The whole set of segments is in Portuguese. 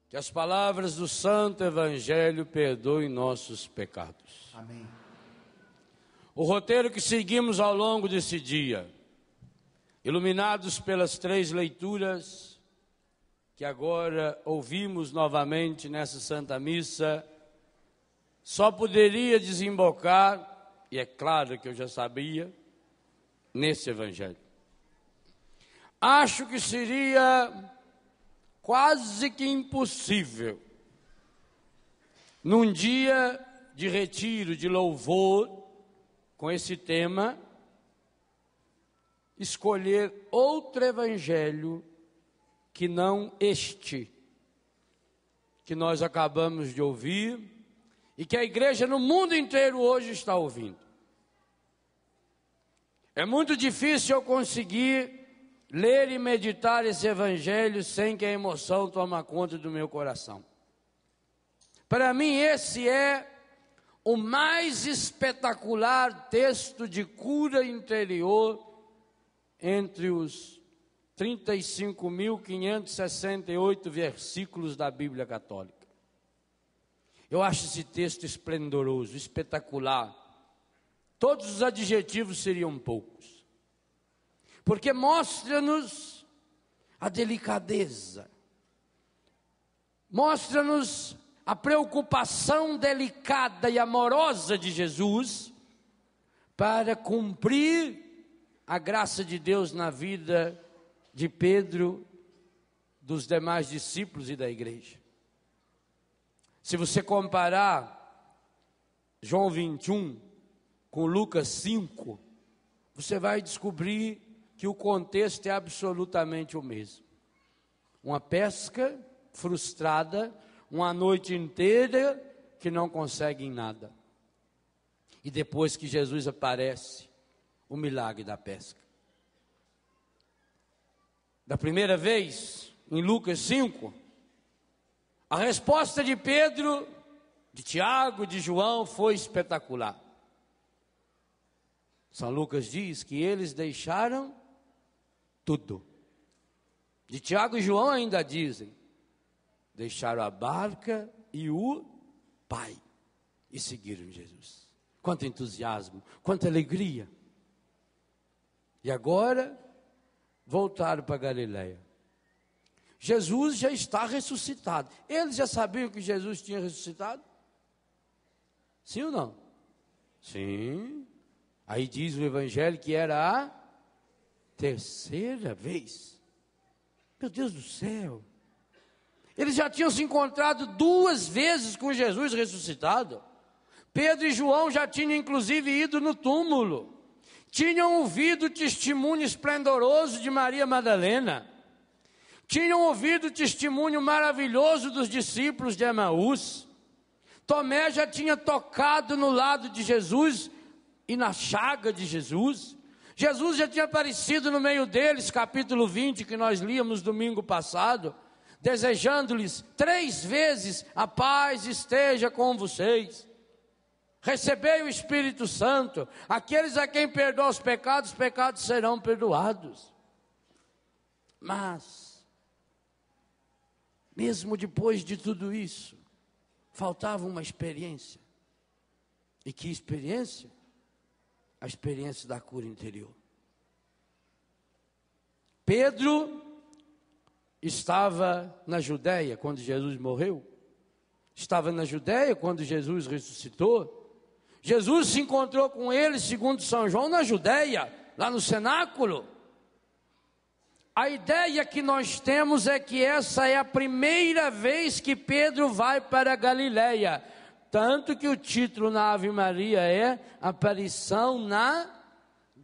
Que as palavras do Santo Evangelho perdoem nossos pecados. Amém. O roteiro que seguimos ao longo desse dia, iluminados pelas 3 leituras que agora ouvimos novamente nessa Santa Missa, só poderia desembocar, e é claro que eu já sabia, nesse Evangelho. Acho que seria quase que impossível, num dia de retiro, de louvor, com esse tema, escolher outro evangelho que não este, que nós acabamos de ouvir, e que a igreja no mundo inteiro hoje está ouvindo. É muito difícil eu conseguir ler e meditar esse evangelho sem que a emoção tome conta do meu coração. Para mim esse é o mais espetacular texto de cura interior entre os 35.568 versículos da Bíblia Católica. Eu acho esse texto esplendoroso, espetacular. Todos os adjetivos seriam poucos. Porque mostra-nos a delicadeza, mostra-nos a preocupação delicada e amorosa de Jesus para cumprir a graça de Deus na vida de Pedro, dos demais discípulos e da igreja. Se você comparar João 21 com Lucas 5, você vai descobrir que o contexto é absolutamente o mesmo. Uma pesca frustrada, uma noite inteira que não conseguem nada. E depois que Jesus aparece, o milagre da pesca. Da primeira vez, em Lucas 5, a resposta de Pedro, de Tiago, de João foi espetacular. São Lucas diz que eles deixaram tudo. De Tiago e João ainda dizem, deixaram a barca e o Pai e seguiram Jesus. Quanto entusiasmo, quanta alegria. E agora voltaram para Galileia. Jesus já está ressuscitado. Eles já sabiam que Jesus tinha ressuscitado? Sim ou não? Sim. Aí diz o Evangelho que era a 3ª vez. Meu Deus do céu. Eles já tinham se encontrado 2 vezes com Jesus ressuscitado. Pedro e João já tinham inclusive ido no túmulo. Tinham ouvido o testemunho esplendoroso de Maria Madalena. Tinham ouvido o testemunho maravilhoso dos discípulos de Emaús. Tomé já tinha tocado no lado de Jesus e na chaga de Jesus. Jesus já tinha aparecido no meio deles, capítulo 20, que nós líamos domingo passado, desejando-lhes 3 vezes: a paz esteja com vocês. Recebei o Espírito Santo. Aqueles a quem perdoa os pecados serão perdoados. Mas, mesmo depois de tudo isso, faltava uma experiência. E que experiência? A experiência da cura interior. Pedro estava na Judéia quando Jesus morreu. Estava na Judéia quando Jesus ressuscitou. Jesus se encontrou com ele, segundo São João, na Judéia, lá no cenáculo. A ideia que nós temos é que essa é a primeira vez que Pedro vai para a Galileia. Tanto que o título na Ave Maria é Aparição na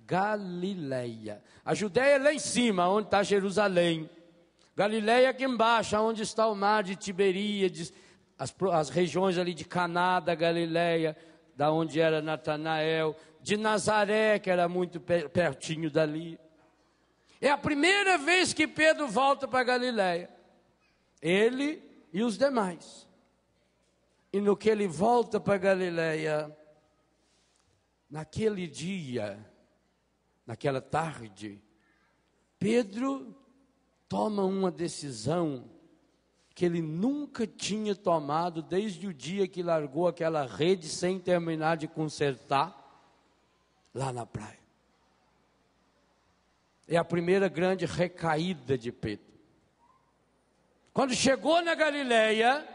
Galileia. A Judéia é lá em cima, onde está Jerusalém. Galileia aqui embaixo, onde está o mar de Tiberíades, as regiões ali de Caná da Galileia, da onde era Natanael, de Nazaré, que era muito pertinho dali. É a primeira vez que Pedro volta para Galileia. Ele e os demais. E no que ele volta para Galileia, naquele dia, naquela tarde, Pedro toma uma decisão que ele nunca tinha tomado desde o dia que largou aquela rede sem terminar de consertar lá na praia. É a primeira grande recaída de Pedro. Quando chegou na Galileia,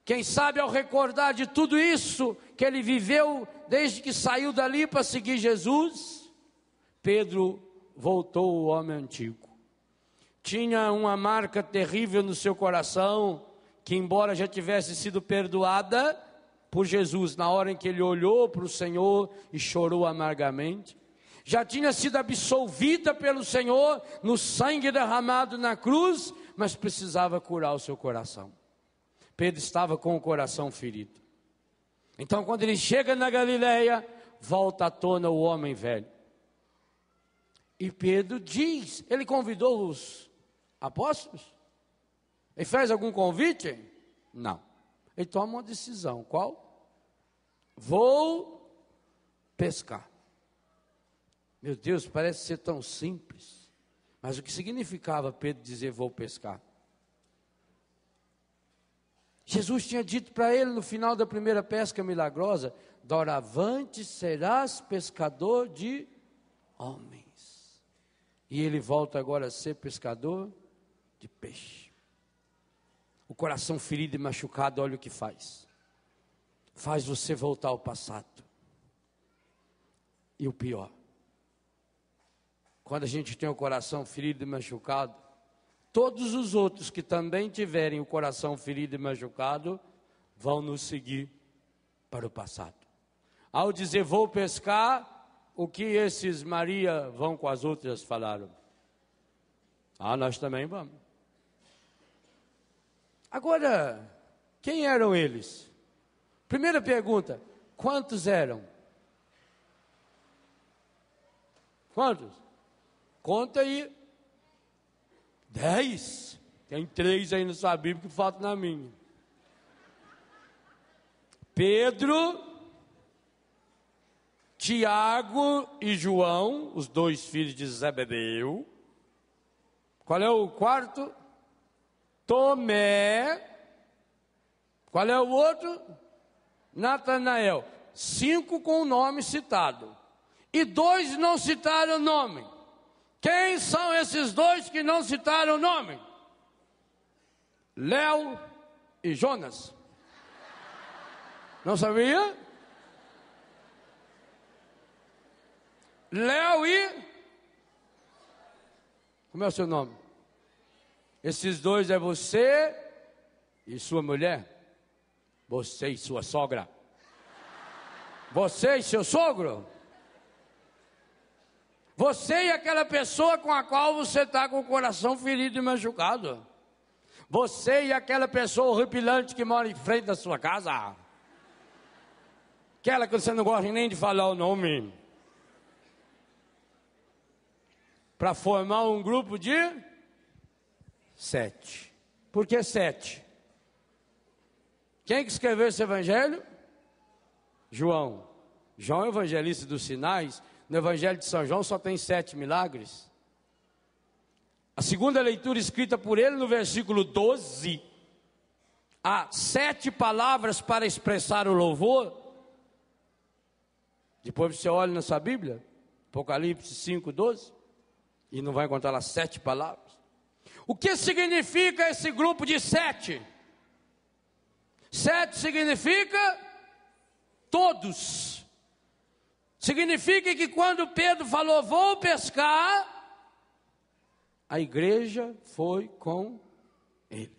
quem sabe ao recordar de tudo isso que ele viveu desde que saiu dali para seguir Jesus, Pedro voltou ao homem antigo. Tinha uma marca terrível no seu coração, que embora já tivesse sido perdoada por Jesus, na hora em que ele olhou para o Senhor e chorou amargamente, já tinha sido absolvida pelo Senhor no sangue derramado na cruz, mas precisava curar o seu coração. Pedro estava com o coração ferido. Então, quando ele chega na Galileia, volta à tona o homem velho. E Pedro diz, ele convidou os apóstolos? Ele fez algum convite? Não. Ele toma uma decisão. Qual? Vou pescar. Meu Deus, parece ser tão simples. Mas o que significava Pedro dizer vou pescar? Jesus tinha dito para ele no final da primeira pesca milagrosa: doravante serás pescador de homens. E ele volta agora a ser pescador de peixe. O coração ferido e machucado, olha o que faz. Faz você voltar ao passado. E o pior, quando a gente tem o coração ferido e machucado, todos os outros que também tiverem o coração ferido e machucado, vão nos seguir para o passado. Ao dizer vou pescar, o que esses Maria vão com as outras falaram? Ah, nós também vamos. Agora, quem eram eles? Primeira pergunta, quantos eram? Quantos? Conta aí. 10. Tem 3 aí na sua Bíblia que faltam na minha. Pedro, Tiago e João, os 2 filhos de Zebedeu. Qual é o quarto? Tomé. Qual é o outro? Natanael. 5 com o nome citado. E 2 não citaram o nome. Quem são esses 2 que não citaram o nome? Léo e Jonas. Não sabia? Léo e... Como é o seu nome? Esses 2 é você e sua mulher. Você e sua sogra. Você e seu sogro. Você e aquela pessoa com a qual você está com o coração ferido e machucado. Você e aquela pessoa horripilante que mora em frente da sua casa. Aquela que você não gosta nem de falar o nome. Para formar um grupo de 7. Por que 7? Quem que escreveu esse evangelho? João. João é o evangelista dos sinais. No Evangelho de São João só tem 7 milagres. A segunda leitura escrita por ele no versículo 12. Há 7 palavras para expressar o louvor. Depois você olha na sua Bíblia, Apocalipse 5, 12, e não vai encontrar lá 7 palavras. O que significa esse grupo de 7? 7 significa todos. Significa que quando Pedro falou, vou pescar, a igreja foi com ele.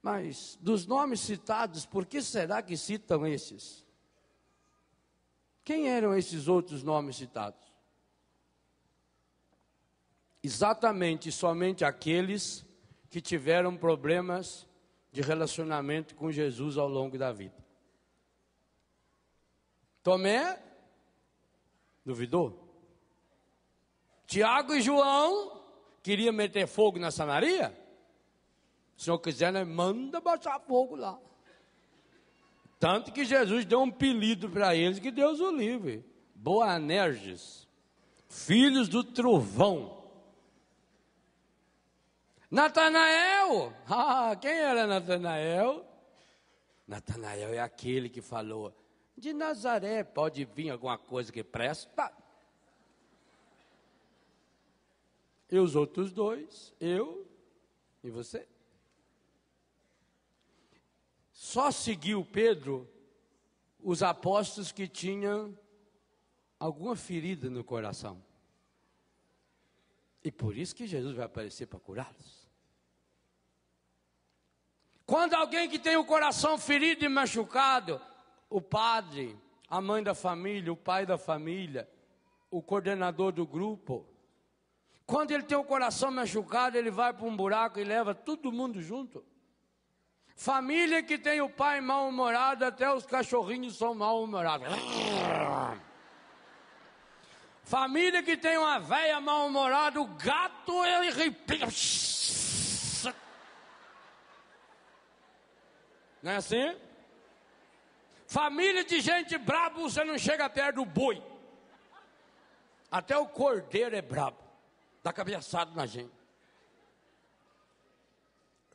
Mas, dos nomes citados, por que será que citam esses? Quem eram esses outros nomes citados? Exatamente, somente aqueles que tiveram problemas de relacionamento com Jesus ao longo da vida. Tomé duvidou. Tiago e João queriam meter fogo na Samaria. Se o Senhor quiser, né, manda botar fogo lá. Tanto que Jesus deu um apelido para eles, que Deus o livre. Boanerges, filhos do trovão. Natanael. Quem era Natanael? Natanael é aquele que falou: de Nazaré pode vir alguma coisa que presta. E os outros dois, eu e você. Só seguiu Pedro os apóstolos que tinham alguma ferida no coração. E por isso que Jesus vai aparecer para curá-los. Quando alguém que tem o coração ferido e machucado, o padre, a mãe da família, o pai da família, o coordenador do grupo, quando ele tem o coração machucado, ele vai para um buraco e leva todo mundo junto. Família que tem o pai mal-humorado, até os cachorrinhos são mal-humorados. Família que tem uma véia mal-humorada, o gato, ele arrepia. Não é assim? Família de gente braba, você não chega perto do boi. Até o cordeiro é brabo, dá cabeçada na gente.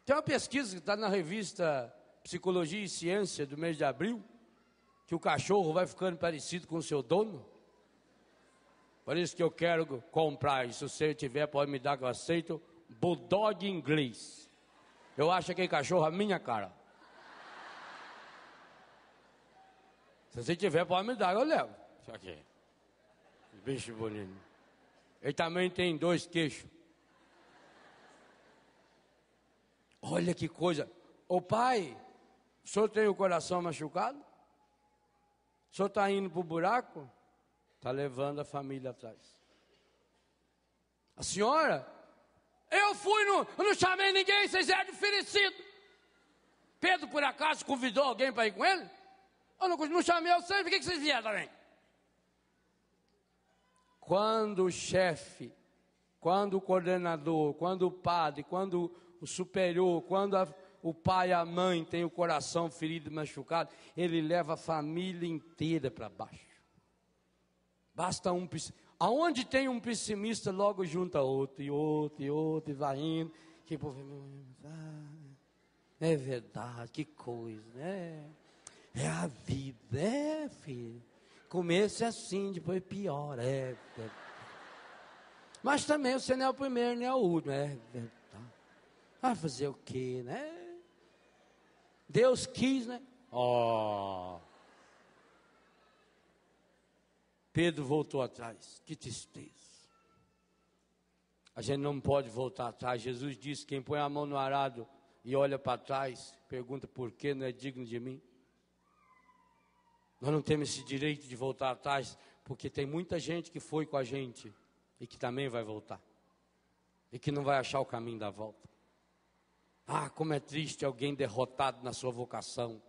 Tem uma pesquisa que está na revista Psicologia e Ciência do mês de abril, que o cachorro vai ficando parecido com o seu dono. Por isso que eu quero comprar, e se você tiver, pode me dar que eu aceito, bulldog inglês. Eu acho aquele cachorro a minha cara. Se você tiver, pode me dar, eu levo. Isso aqui. Bicho bonito. Ele também tem 2 queixos. Olha que coisa. Ô pai, o senhor tem o coração machucado? O senhor está indo para o buraco? Está levando a família atrás. A senhora, eu fui, não chamei ninguém, vocês eram oferecidos. Pedro, por acaso, convidou alguém para ir com ele? Eu não chamei vocês, por que vocês vieram também? Quando o chefe, quando o coordenador, quando o padre, quando o superior, quando o pai e a mãe têm o coração ferido e machucado, ele leva a família inteira para baixo. Basta um, aonde tem um pessimista, logo junta outro, e outro, e outro, e vai indo. Que povo, é verdade, que coisa, né? É a vida, filho. Começo é assim, depois pior, Mas também você não é o primeiro, nem é o último, verdade. Vai fazer o quê, né? Deus quis, né? Pedro voltou atrás. Que tristeza. A gente não pode voltar atrás. Jesus disse: quem põe a mão no arado e olha para trás, pergunta por que não é digno de mim. Nós não temos esse direito de voltar atrás, porque tem muita gente que foi com a gente e que também vai voltar. E que não vai achar o caminho da volta. Como é triste alguém derrotado na sua vocação.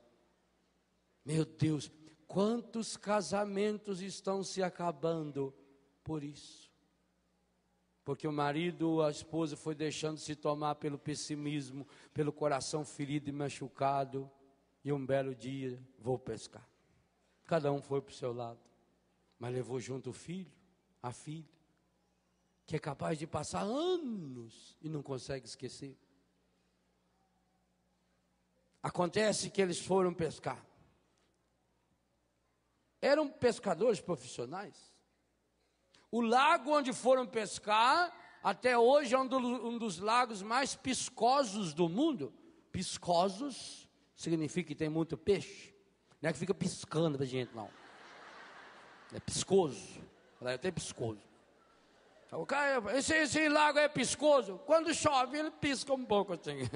Meu Deus, quantos casamentos estão se acabando por isso? Porque o marido ou a esposa foi deixando se tomar pelo pessimismo, pelo coração ferido e machucado. E um belo dia, vou pescar. Cada um foi para o seu lado. Mas levou junto o filho, a filha, que é capaz de passar anos e não consegue esquecer. Acontece que eles foram pescar. Eram pescadores profissionais. O lago onde foram pescar, até hoje é um dos lagos mais piscosos do mundo. Piscosos significa que tem muito peixe. Não é que fica piscando pra gente, não. É piscoso. É até piscoso. Esse lago é piscoso. Quando chove, ele pisca um pouco assim.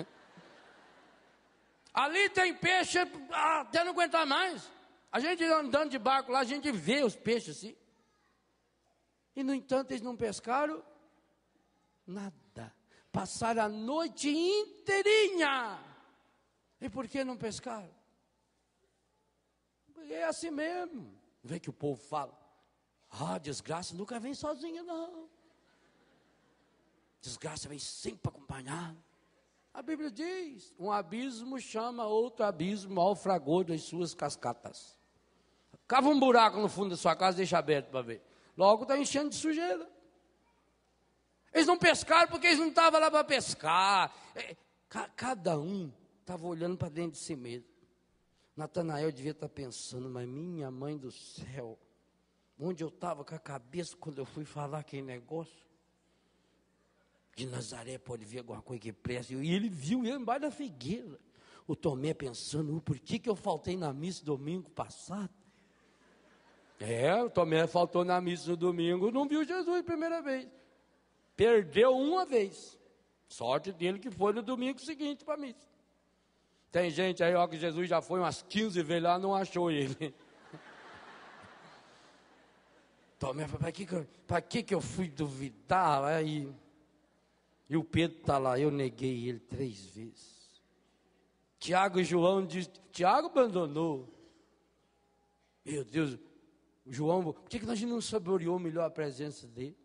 Ali tem peixe até não aguentar mais. A gente andando de barco lá, a gente vê os peixes assim. E no entanto eles não pescaram nada. Passaram a noite inteirinha. E por que não pescaram? Porque é assim mesmo. Vê que o povo fala: desgraça nunca vem sozinha, não. Desgraça vem sempre acompanhada. A Bíblia diz: um abismo chama outro abismo ao fragor das suas cascatas. Cava um buraco no fundo da sua casa e deixa aberto para ver. Logo está enchendo de sujeira. Eles não pescaram porque eles não estavam lá para pescar. Cada um estava olhando para dentro de si mesmo. Natanael devia estar pensando, mas minha mãe do céu, onde eu estava com a cabeça quando eu fui falar aquele negócio? De Nazaré pode ver alguma coisa que presta. E ele viu ele embaixo da figueira. O Tomé pensando, por que eu faltei na missa domingo passado? O Tomé faltou na missa no domingo, não viu Jesus a primeira vez. Perdeu uma vez. Sorte dele que foi no domingo seguinte para a missa. Tem gente aí, ó, que Jesus já foi umas 15 vezes lá, não achou ele. Tomé falou, para que eu fui duvidar? Aí, e o Pedro está lá, eu neguei ele 3 vezes. Tiago e João diz, Tiago abandonou. Meu Deus, João, por que nós não saboreou melhor a presença dele?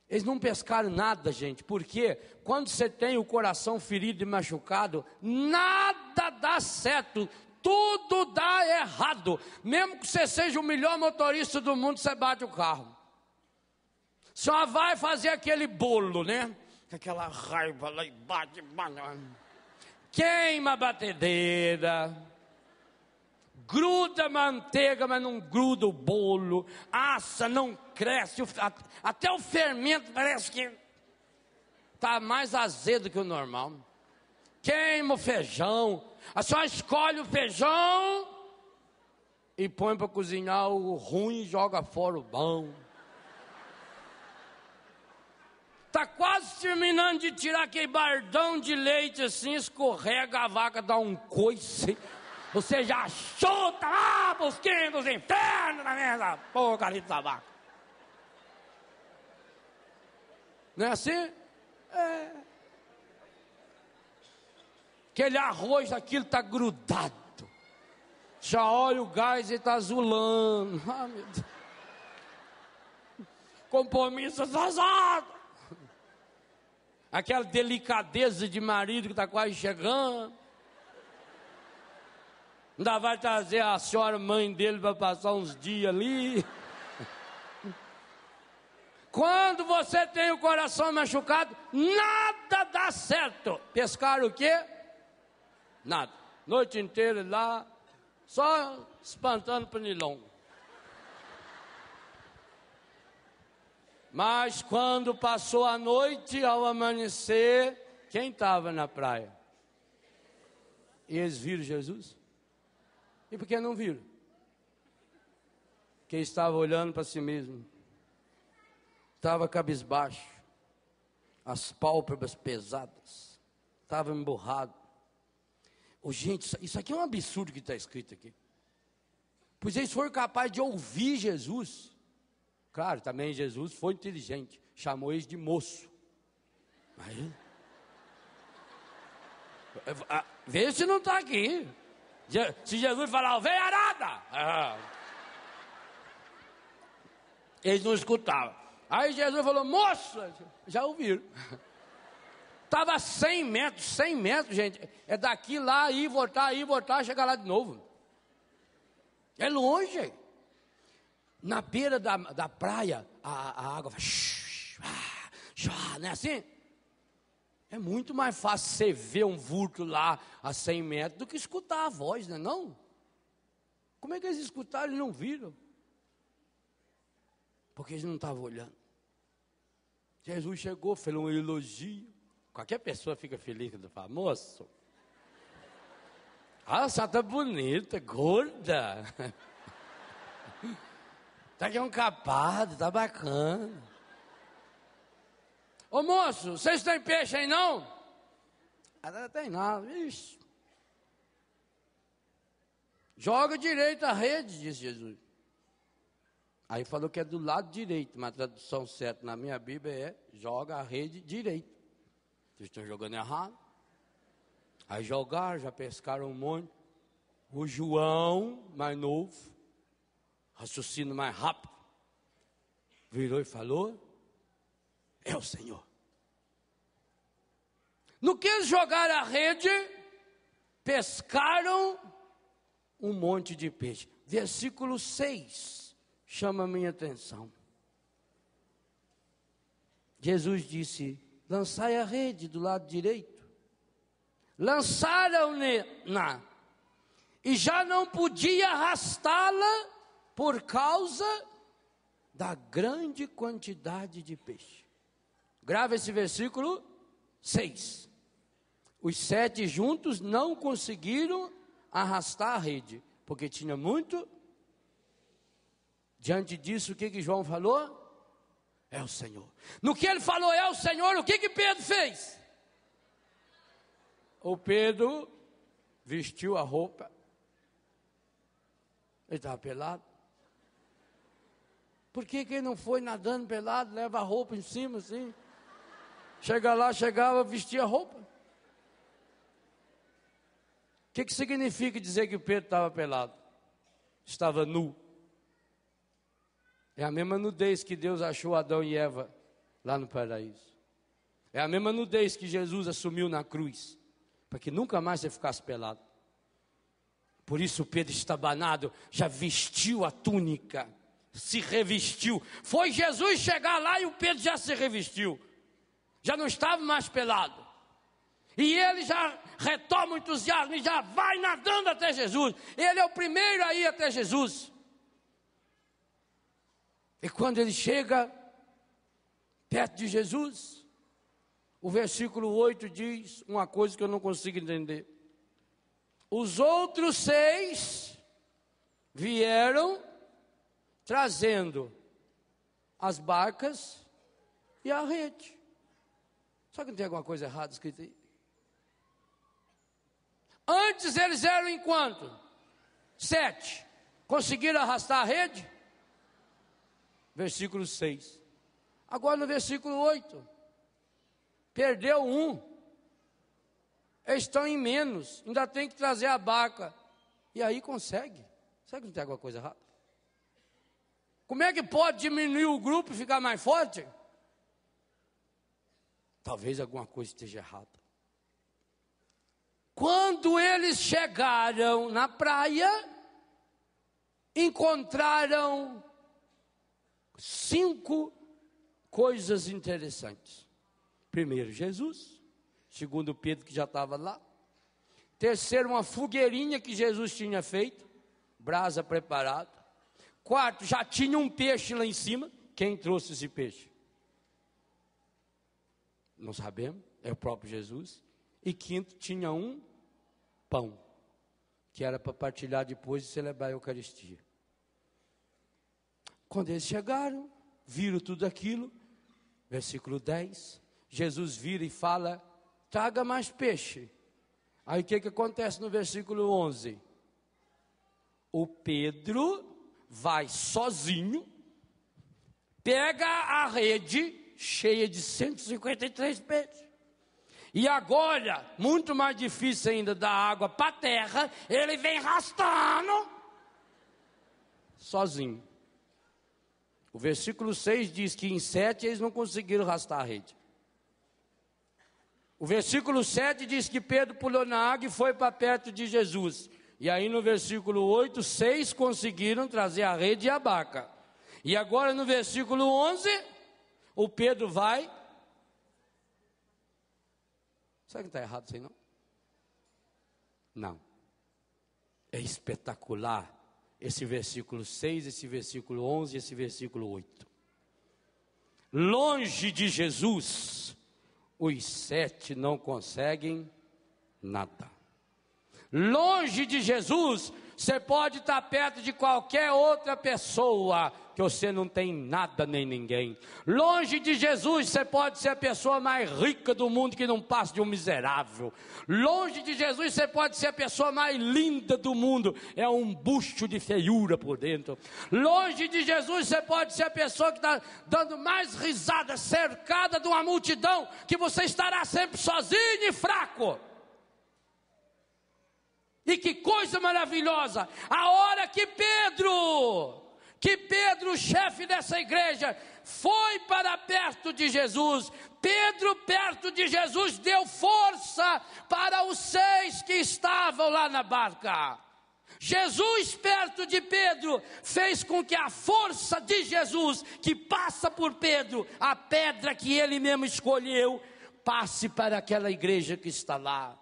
Eles não pescaram nada, gente, porque quando você tem o coração ferido e machucado, nada dá certo, tudo dá errado. Mesmo que você seja o melhor motorista do mundo, você bate o carro. Só vai fazer aquele bolo, né? Aquela raiva lá e bate, queima a batedeira, gruda a manteiga, mas não gruda o bolo, assa, não cresce, até o fermento parece que está mais azedo que o normal. Queima o feijão, a senhora escolhe o feijão e põe para cozinhar o ruim e joga fora o bom. Está quase terminando de tirar aquele bardão de leite assim, escorrega, a vaca dá um coice. Você já chuta lá para os quintos dos infernos na mesa, porcaria dessa vaca. Não é assim? Aquele arroz, aquilo está grudado. Já olha o gás e está azulando. Ah, meu Deus. Compromisso atrasado. Aquela delicadeza de marido que está quase chegando. Ainda vai trazer a senhora mãe dele para passar uns dias ali. Quando você tem o coração machucado, nada dá certo. Pescar o quê? Nada. Noite inteira lá, só espantando pernilongo. Mas quando passou a noite, ao amanhecer, quem estava na praia? E eles viram Jesus? E por que não viram? Porque estava olhando para si mesmo. Estava cabisbaixo. As pálpebras pesadas. Estava emburrado. Gente, isso aqui é um absurdo que está escrito aqui. Pois eles foram capazes de ouvir Jesus. Claro, também Jesus foi inteligente, chamou eles de moço. Aí, vê se não está aqui. Se Jesus falar, vem arada, eles não escutavam. Aí Jesus falou, moço, já ouviram. Estava 100 metros, gente. É daqui lá, ir, voltar, chegar lá de novo. É longe. Na beira da praia, a água vai, não é assim? É muito mais fácil você ver um vulto lá a 100 metros do que escutar a voz, não é não? Como é que eles escutaram e não viram? Porque eles não estavam olhando. Jesus chegou, fez um elogio. Qualquer pessoa fica feliz quando fala, moço, a senhora está bonita, gorda. Tá aqui um capado, tá bacana. Ô moço, vocês têm peixe aí não? Não tem nada, ixi. Joga direito a rede, disse Jesus. Aí falou que é do lado direito, mas a tradução certa na minha Bíblia é joga a rede direito. Vocês estão jogando errado. Aí jogaram, já pescaram um monte. O João, mais novo, raciocínio mais rápido, virou e falou, é o Senhor. No que eles jogaram a rede, pescaram um monte de peixe. Versículo 6 chama a minha atenção. Jesus disse: lançai a rede do lado direito. Lançaram-na, e já não podia arrastá-la por causa da grande quantidade de peixe. Grava esse versículo 6. Os 7 juntos não conseguiram arrastar a rede, porque tinha muito. Diante disso, o que João falou? É o Senhor. No que ele falou, é o Senhor, o que Pedro fez? O Pedro vestiu a roupa. Ele estava pelado. Por que ele não foi nadando pelado, leva a roupa em cima assim? Chegava, vestia a roupa. O que significa dizer que o Pedro estava pelado? Estava nu. É a mesma nudez que Deus achou Adão e Eva lá no paraíso. É a mesma nudez que Jesus assumiu na cruz, para que nunca mais você ficasse pelado. Por isso Pedro, estabanado, já vestiu a túnica, se revestiu. Foi Jesus chegar lá e o Pedro já se revestiu. Já não estava mais pelado. E ele já retoma o entusiasmo e já vai nadando até Jesus. Ele é o primeiro a ir até Jesus. E quando ele chega perto de Jesus, o versículo 8 diz uma coisa que eu não consigo entender. Os outros 6 vieram trazendo as barcas e a rede. Só que não tem alguma coisa errada escrita aí? Antes eles eram em quanto? 7. Conseguiram arrastar a rede? Versículo 6. Agora no versículo 8. Perdeu 1. Eles estão em menos. Ainda tem que trazer a barca. E aí consegue. Será que não tem alguma coisa errada? Como é que pode diminuir o grupo e ficar mais forte? Talvez alguma coisa esteja errada. Quando eles chegaram na praia, encontraram 5 coisas interessantes. Primeiro, Jesus. Segundo, Pedro, que já estava lá. Terceiro, uma fogueirinha que Jesus tinha feito, brasa preparada. Quarto, já tinha um peixe lá em cima. Quem trouxe esse peixe? Não sabemos, é o próprio Jesus. E quinto, tinha um pão, que era para partilhar depois de celebrar a Eucaristia. Quando eles chegaram, viram tudo aquilo, versículo 10, Jesus vira e fala: traga mais peixe. Aí o que acontece no versículo 11? O Pedro vai sozinho, pega a rede cheia de 153 peixes. E agora, muito mais difícil ainda, da água para a terra, ele vem arrastando sozinho. O versículo 6 diz que em 7 eles não conseguiram arrastar a rede. O versículo 7 diz que Pedro pulou na água e foi para perto de Jesus. E aí no versículo 8, 6 conseguiram trazer a rede e a barca. E agora no versículo 11, o Pedro vai. Será que está errado isso aí não? Não. É espetacular esse versículo 6, esse versículo 11 e esse versículo 8. Longe de Jesus, os 7 não conseguem nada. Longe de Jesus, você pode estar perto de qualquer outra pessoa, que você não tem nada nem ninguém. Longe de Jesus, você pode ser a pessoa mais rica do mundo que não passa de um miserável. Longe de Jesus, você pode ser a pessoa mais linda do mundo, é um bucho de feiura por dentro. Longe de Jesus, você pode ser a pessoa que está dando mais risada, cercada de uma multidão, que você estará sempre sozinho e fraco. E que coisa maravilhosa, a hora que Pedro, o chefe dessa igreja, foi para perto de Jesus, Pedro perto de Jesus deu força para os 6 que estavam lá na barca. Jesus perto de Pedro fez com que a força de Jesus, que passa por Pedro, a pedra que ele mesmo escolheu, passe para aquela igreja que está lá.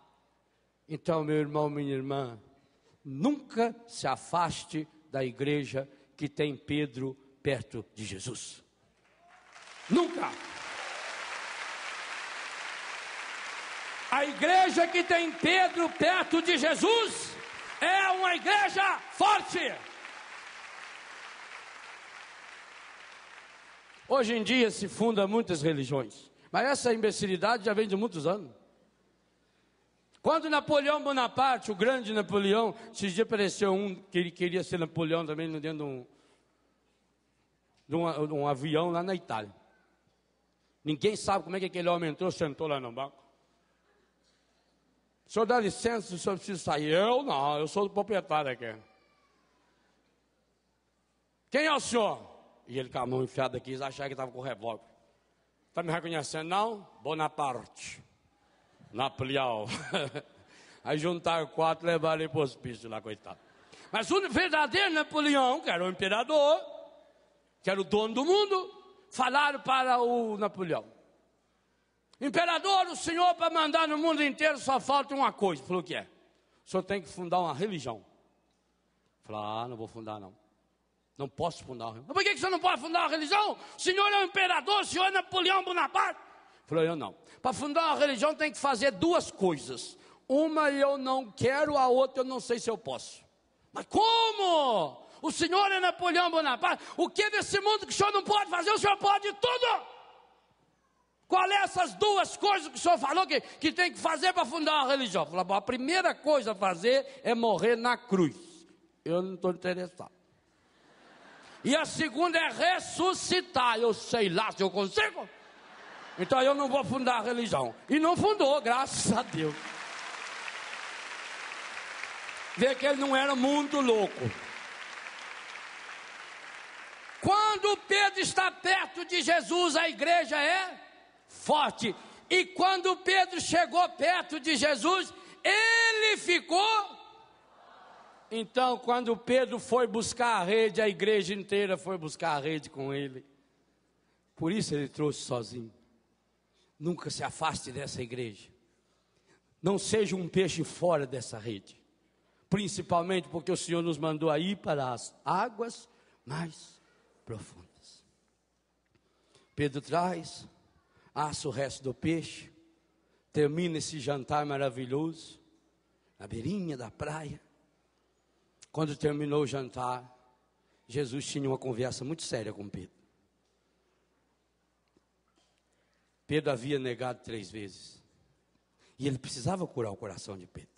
Então, meu irmão, minha irmã, nunca se afaste da igreja que tem Pedro perto de Jesus. Nunca. A igreja que tem Pedro perto de Jesus é uma igreja forte. Hoje em dia se funda muitas religiões, mas essa imbecilidade já vem de muitos anos. Quando Napoleão Bonaparte, o grande Napoleão, esses dias apareceu um que ele queria ser Napoleão também dentro de um avião lá na Itália. Ninguém sabe como é que aquele homem entrou, sentou lá no banco. O senhor dá licença, o senhor precisa sair. Eu não, eu sou o proprietário aqui. Quem é o senhor? E ele com a mão enfiada aqui, eles acharam que estava com o revólver. Está me reconhecendo não? Bonaparte. Napoleão. Aí juntaram 4 e levaram ele para o hospício lá, coitado. Mas o verdadeiro Napoleão, que era o imperador, que era o dono do mundo, falaram para o Napoleão: imperador, o senhor para mandar no mundo inteiro só falta uma coisa. Falou: o que é? O senhor tem que fundar uma religião. Falou: não vou fundar não. Não posso fundar uma religião. Mas por que o senhor não pode fundar uma religião? O senhor é o imperador, o senhor é Napoleão Bonaparte. Falou: eu não. Para fundar uma religião tem que fazer 2 coisas. Uma eu não quero, a outra eu não sei se eu posso. Mas como? O senhor é Napoleão Bonaparte. O que desse mundo que o senhor não pode fazer, o senhor pode tudo. Qual é essas 2 coisas que o senhor falou que tem que fazer para fundar uma religião? Falou: bom, a primeira coisa a fazer é morrer na cruz. Eu não estou interessado. E a segunda é ressuscitar. Eu sei lá se eu consigo. Então eu não vou fundar a religião. E não fundou, graças a Deus. Vê que ele não era muito louco. Quando Pedro está perto de Jesus, a igreja é forte. E quando Pedro chegou perto de Jesus, ele ficou. Então, quando Pedro foi buscar a rede, a igreja inteira foi buscar a rede com ele. Por isso ele trouxe sozinho. Nunca se afaste dessa igreja. Não seja um peixe fora dessa rede. Principalmente porque o Senhor nos mandou a ir para as águas mais profundas. Pedro traz, assa o resto do peixe, termina esse jantar maravilhoso, na beirinha da praia. Quando terminou o jantar, Jesus tinha uma conversa muito séria com Pedro. Pedro havia negado 3 vezes. E ele precisava curar o coração de Pedro.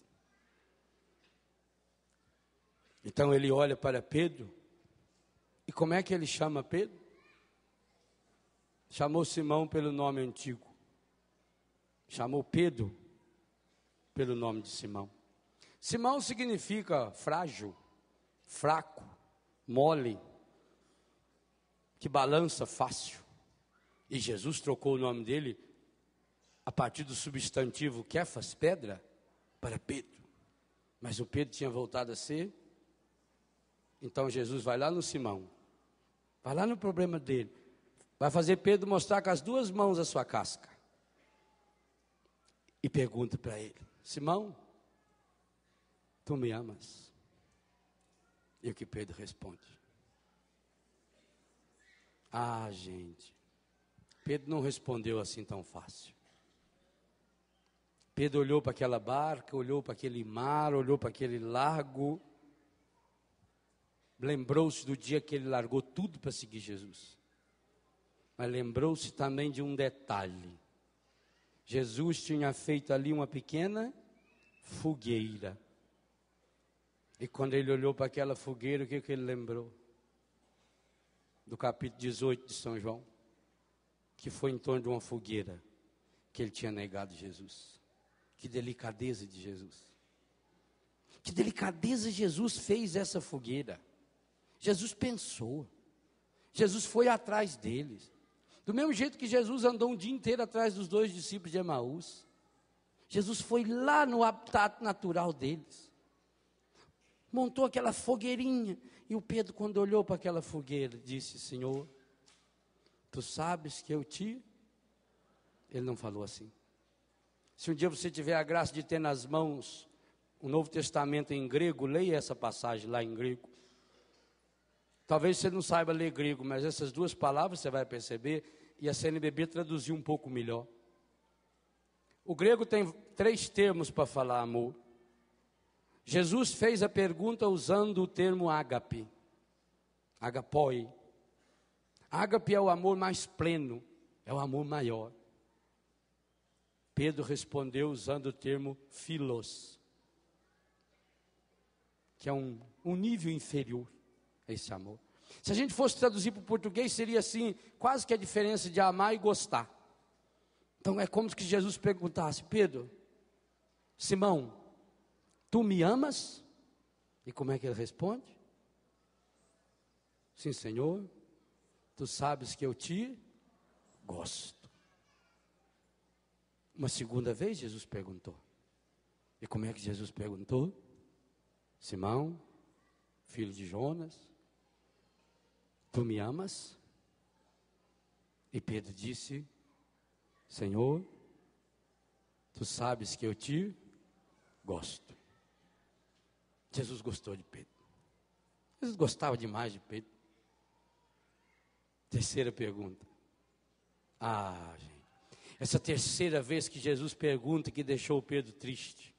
Então ele olha para Pedro. E como é que ele chama Pedro? Chamou Simão pelo nome antigo. Chamou Pedro pelo nome de Simão. Simão significa frágil, fraco, mole, que balança fácil. E Jesus trocou o nome dele a partir do substantivo Kefas, pedra, para Pedro. Mas o Pedro tinha voltado a ser. Então Jesus vai lá no Simão, vai lá no problema dele, vai fazer Pedro mostrar com as 2 mãos a sua casca. E pergunta para ele: Simão, tu me amas? E o que Pedro responde? Ah, gente, Pedro não respondeu assim tão fácil. Pedro olhou para aquela barca, olhou para aquele mar, olhou para aquele lago. Lembrou-se do dia que ele largou tudo para seguir Jesus. Mas lembrou-se também de um detalhe. Jesus tinha feito ali uma pequena fogueira. E quando ele olhou para aquela fogueira, o que ele lembrou? Do capítulo 18 de São João. Que foi em torno de uma fogueira que ele tinha negado Jesus. Que delicadeza de Jesus. Que delicadeza Jesus fez essa fogueira. Jesus pensou. Jesus foi atrás deles. Do mesmo jeito que Jesus andou um dia inteiro atrás dos 2 discípulos de Emaús. Jesus foi lá no habitat natural deles. montou aquela fogueirinha. E o Pedro, quando olhou para aquela fogueira, disse: Senhor, tu sabes que eu te... Ele não falou assim. Se um dia você tiver a graça de ter nas mãos o Novo Testamento em grego, leia essa passagem lá em grego. Talvez você não saiba ler grego, mas essas duas palavras você vai perceber, e a CNBB traduziu um pouco melhor. O grego tem 3 termos para falar amor. Jesus fez a pergunta usando o termo ágape, agapoi. Ágape é o amor mais pleno, é o amor maior. Pedro respondeu usando o termo philos, que é um nível inferior a esse amor. Se a gente fosse traduzir para o português, seria assim, quase que a diferença de amar e gostar. Então é como se Jesus perguntasse: Pedro, Simão, tu me amas? E como é que ele responde? Sim, Senhor, tu sabes que eu te gosto. Uma segunda vez Jesus perguntou. E como é que Jesus perguntou? Simão, filho de Jonas, tu me amas? E Pedro disse: Senhor, tu sabes que eu te gosto. Jesus gostou de Pedro. Jesus gostava demais de Pedro. Terceira pergunta. Gente, essa terceira vez que Jesus pergunta, que deixou Pedro triste,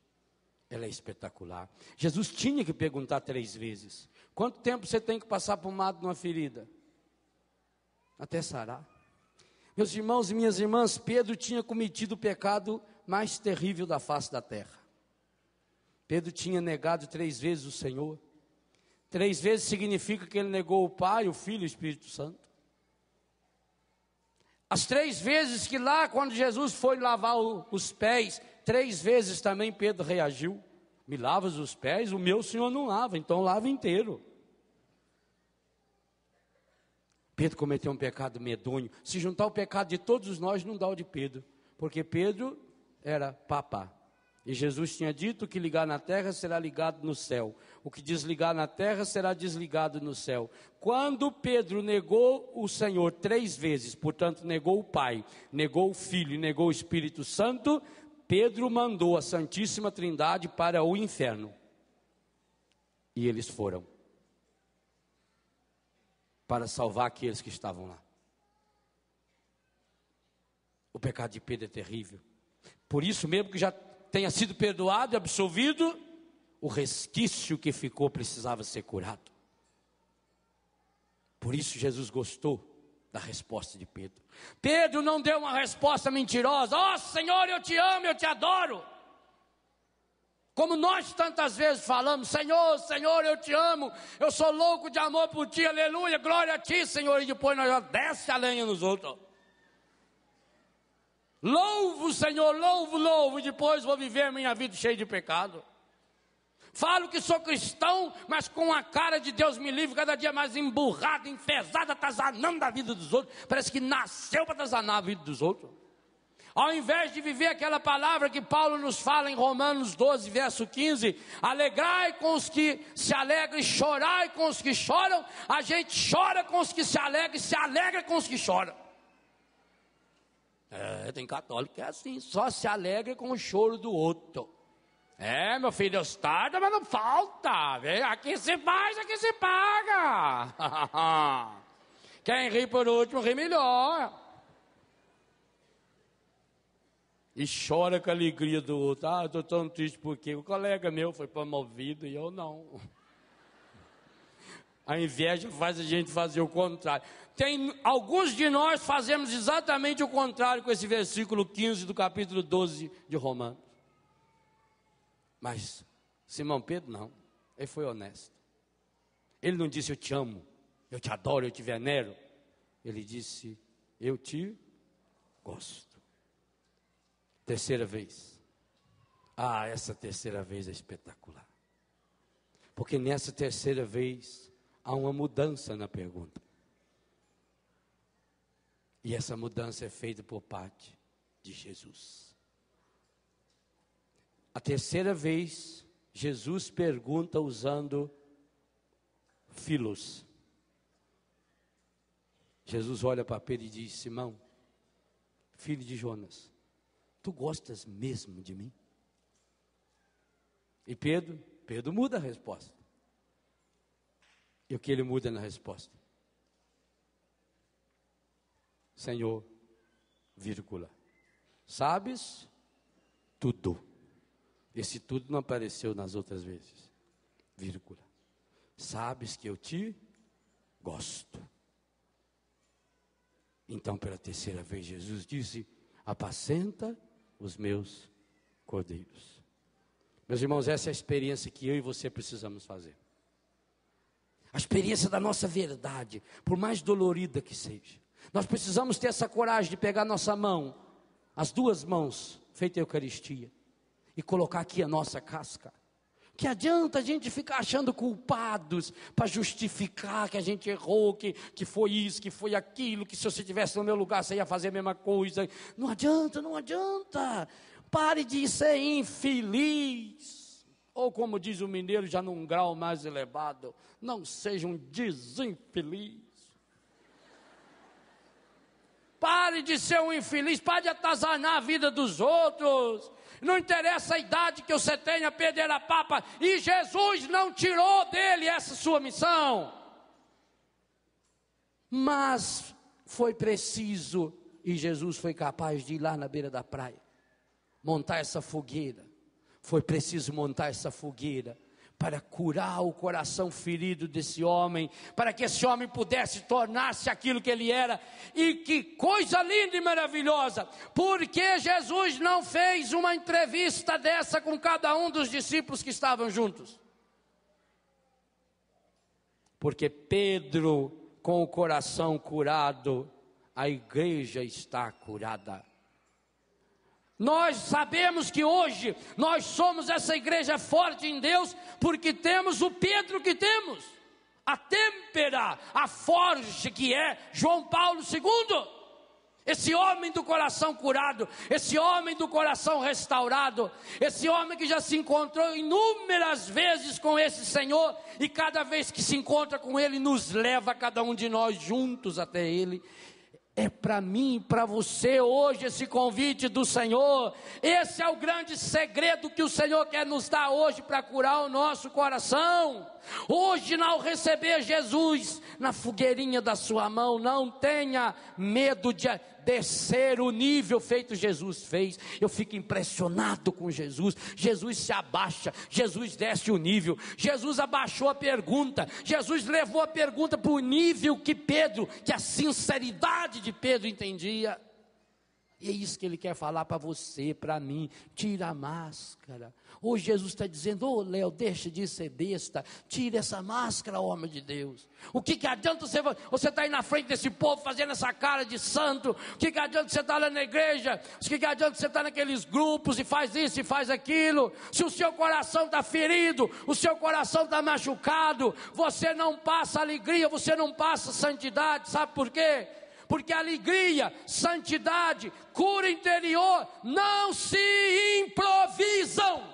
ela é espetacular. Jesus tinha que perguntar 3 vezes. Quanto tempo você tem que passar pomada numa ferida? Até sarar. Meus irmãos e minhas irmãs, Pedro tinha cometido o pecado mais terrível da face da terra. Pedro tinha negado 3 vezes o Senhor. 3 vezes significa que ele negou o Pai, o Filho e o Espírito Santo. As 3 vezes que lá, quando Jesus foi lavar os pés, 3 vezes também Pedro reagiu: me lavas os pés? O meu Senhor não lava, então lava inteiro. Pedro cometeu um pecado medonho. Se juntar o pecado de todos nós, não dá o de Pedro, porque Pedro era papá. E Jesus tinha dito: o que ligar na terra será ligado no céu, o que desligar na terra será desligado no céu. Quando Pedro negou o Senhor 3 vezes, portanto negou o Pai, negou o Filho e negou o Espírito Santo, Pedro mandou a Santíssima Trindade para o inferno. E eles foram para salvar aqueles que estavam lá. O pecado de Pedro é terrível. Por isso mesmo que já tenha sido perdoado e absolvido, o resquício que ficou precisava ser curado. Por isso Jesus gostou da resposta de Pedro. Pedro não deu uma resposta mentirosa: Senhor, eu te amo, eu te adoro. Como nós tantas vezes falamos: Senhor, Senhor, eu te amo, eu sou louco de amor por ti, aleluia, glória a ti, Senhor. E depois nós já desce a lenha nos outros. Louvo, Senhor, louvo, e depois vou viver a minha vida cheia de pecado. Falo que sou cristão, mas com a cara de Deus me livre, cada dia mais emburrada, enfesada, atazanando a vida dos outros. Parece que nasceu para atazanar a vida dos outros. Ao invés de viver aquela palavra que Paulo nos fala em Romanos 12, verso 15, alegrai com os que se alegram e chorai com os que choram, a gente chora com os que se alegram e se alegra com os que choram. Tem católico que é assim, só se alegra com o choro do outro. Meu filho, Deus tarda, mas não falta. Aqui se faz, aqui se paga. Quem ri por último, ri melhor. E chora com a alegria do outro. Eu estou tão triste porque o colega meu foi promovido e eu não. A inveja faz a gente fazer o contrário. Alguns de nós fazemos exatamente o contrário com esse versículo 15 do capítulo 12 de Romanos. Mas Simão Pedro não, ele foi honesto. Ele não disse: eu te amo, eu te adoro, eu te venero. Ele disse: eu te gosto. Terceira vez. Essa terceira vez é espetacular. Porque nessa terceira vez há uma mudança na pergunta. E essa mudança é feita por parte de Jesus. A terceira vez, Jesus pergunta usando filos. Jesus olha para Pedro e diz: Simão, filho de Jonas, tu gostas mesmo de mim? E Pedro muda a resposta. E o que ele muda na resposta? Senhor, vírgula, sabes tudo. Esse tudo não apareceu nas outras vezes. Vírgula, sabes que eu te gosto. Então, pela terceira vez, Jesus disse: apacenta os meus cordeiros. Meus irmãos, essa é a experiência que eu e você precisamos fazer. A experiência da nossa verdade, por mais dolorida que seja. Nós precisamos ter essa coragem de pegar nossa mão, as duas mãos, feita a Eucaristia, e colocar aqui a nossa casca. Que adianta a gente ficar achando culpados para justificar que a gente errou, que foi isso, que foi aquilo, que se você estivesse no meu lugar você ia fazer a mesma coisa. Não adianta, não adianta. Pare de ser infeliz. Ou como diz o mineiro, já num grau mais elevado, não seja um desinfeliz. Pare de ser um infeliz, pare de atazanar a vida dos outros. Não interessa a idade que você tenha, perder a papa, e Jesus não tirou dele essa sua missão. Mas foi preciso, e Jesus foi capaz de ir lá na beira da praia, montar essa fogueira. Foi preciso montar essa fogueira para curar o coração ferido desse homem, para que esse homem pudesse tornar-se aquilo que ele era. E que coisa linda e maravilhosa, porque Jesus não fez uma entrevista dessa com cada um dos discípulos que estavam juntos. Porque Pedro, com o coração curado, a igreja está curada. Nós sabemos que hoje nós somos essa igreja forte em Deus, porque temos o Pedro que temos, a têmpera, a forja que é João Paulo II, esse homem do coração curado, esse homem do coração restaurado, esse homem que já se encontrou inúmeras vezes com esse Senhor, e cada vez que se encontra com Ele, nos leva cada um de nós juntos até Ele. É para mim, para você hoje esse convite do Senhor. Esse é o grande segredo que o Senhor quer nos dar hoje para curar o nosso coração. Hoje, ao receber Jesus na fogueirinha da sua mão, não tenha medo de descer o nível feito Jesus fez. Eu fico impressionado com Jesus. Jesus se abaixa, Jesus desce o nível. Jesus abaixou a pergunta, Jesus levou a pergunta para o nível que a sinceridade de Pedro entendia. E é isso que Ele quer falar para você, para mim. Tira a máscara. Hoje Jesus está dizendo: ô Léo, deixa de ser besta, tira essa máscara, homem de Deus. O que adianta você estar aí na frente desse povo fazendo essa cara de santo? O que adianta você estar lá na igreja? O que adianta você estar naqueles grupos e faz isso e faz aquilo? Se o seu coração está ferido, o seu coração está machucado, você não passa alegria, você não passa santidade. Sabe por quê? Porque alegria, santidade, cura interior não se improvisam,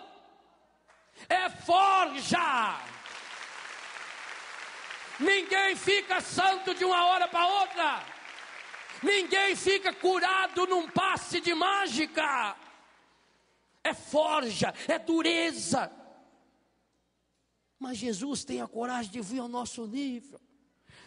é forja. Ninguém fica santo de uma hora para outra, ninguém fica curado num passe de mágica, é forja, é dureza. Mas Jesus tem a coragem de vir ao nosso nível,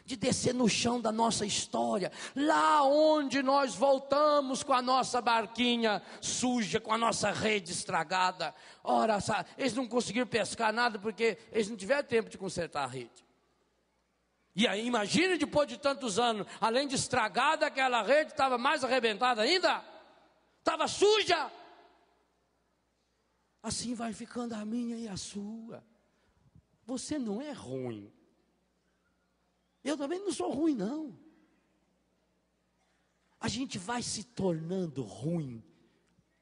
de descer no chão da nossa história, lá onde nós voltamos com a nossa barquinha suja, com a nossa rede estragada. Ora, eles não conseguiram pescar nada porque eles não tiveram tempo de consertar a rede. E aí, imagine depois de tantos anos, além de estragada, aquela rede estava mais arrebentada ainda, estava suja. Assim vai ficando a minha e a sua. Você não é ruim. Eu também não sou ruim, não. A gente vai se tornando ruim,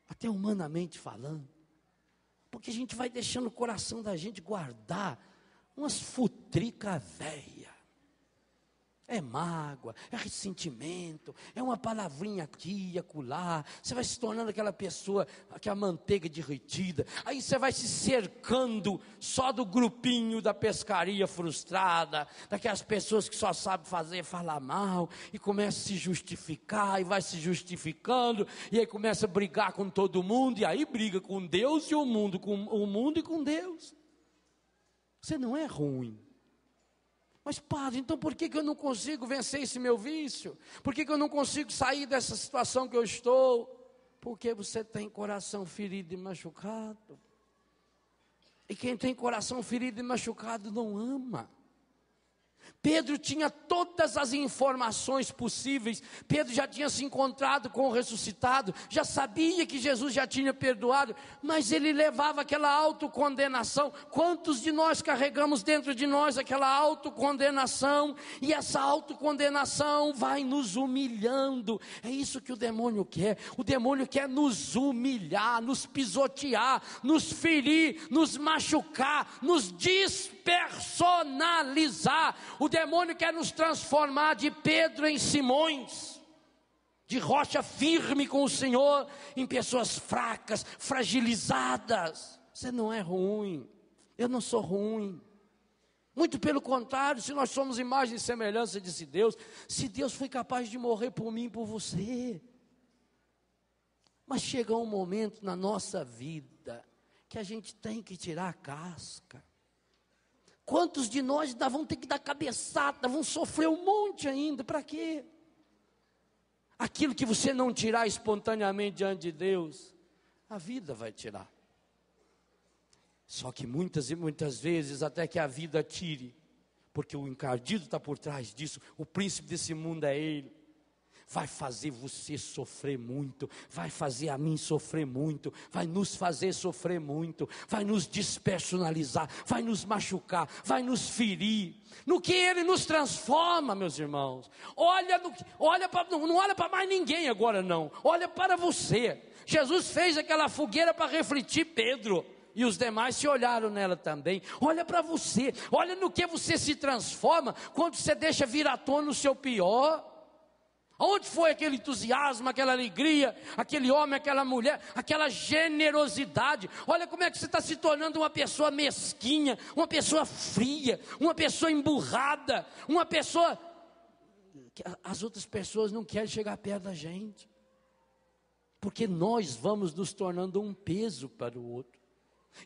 até humanamente falando, porque a gente vai deixando o coração da gente guardar umas futricas velhas. É mágoa, é ressentimento, é uma palavrinha aqui e acolá. Você vai se tornando aquela pessoa, aquela manteiga derretida. Aí você vai se cercando só do grupinho da pescaria frustrada, daquelas pessoas que só sabem falar mal, e começa a se justificar, e vai se justificando, e aí começa a brigar com todo mundo, e aí briga com Deus e o mundo e com Deus. Você não é ruim. Mas padre, então por que eu não consigo vencer esse meu vício? Por que eu não consigo sair dessa situação que eu estou? Porque você tem coração ferido e machucado. E quem tem coração ferido e machucado não ama. Pedro tinha todas as informações possíveis. Pedro já tinha se encontrado com o ressuscitado, já sabia que Jesus já tinha perdoado, mas ele levava aquela autocondenação. Quantos de nós carregamos dentro de nós aquela autocondenação? E essa autocondenação vai nos humilhando. É isso que o demônio quer. O demônio quer nos humilhar, nos pisotear, nos ferir, nos machucar, nos despersonalizar. O demônio quer nos transformar de Pedro em Simões, de rocha firme com o Senhor, em pessoas fracas, fragilizadas. Você não é ruim, eu não sou ruim. Muito pelo contrário, se nós somos imagem e semelhança de Deus, se Deus foi capaz de morrer por mim e por você. Mas chega um momento na nossa vida que a gente tem que tirar a casca. Quantos de nós ainda vão ter que dar cabeçada, vão sofrer um monte ainda, para quê? Aquilo que você não tirar espontaneamente diante de Deus, a vida vai tirar. Só que muitas e muitas vezes, até que a vida tire, porque o encardido está por trás disso, o príncipe desse mundo é ele, vai fazer você sofrer muito, vai fazer a mim sofrer muito, vai nos fazer sofrer muito, vai nos despersonalizar, vai nos machucar, vai nos ferir. No que ele nos transforma, meus irmãos. Não olha para mais ninguém agora não, olha para você. Jesus fez aquela fogueira para refletir Pedro, e os demais se olharam nela também. Olha para você, olha no que você se transforma quando você deixa vir à tona o seu pior. Onde foi aquele entusiasmo, aquela alegria, aquele homem, aquela mulher, aquela generosidade? Olha como é que você está se tornando uma pessoa mesquinha, uma pessoa fria, uma pessoa emburrada, uma pessoa que as outras pessoas não querem chegar perto da gente, porque nós vamos nos tornando um peso para o outro.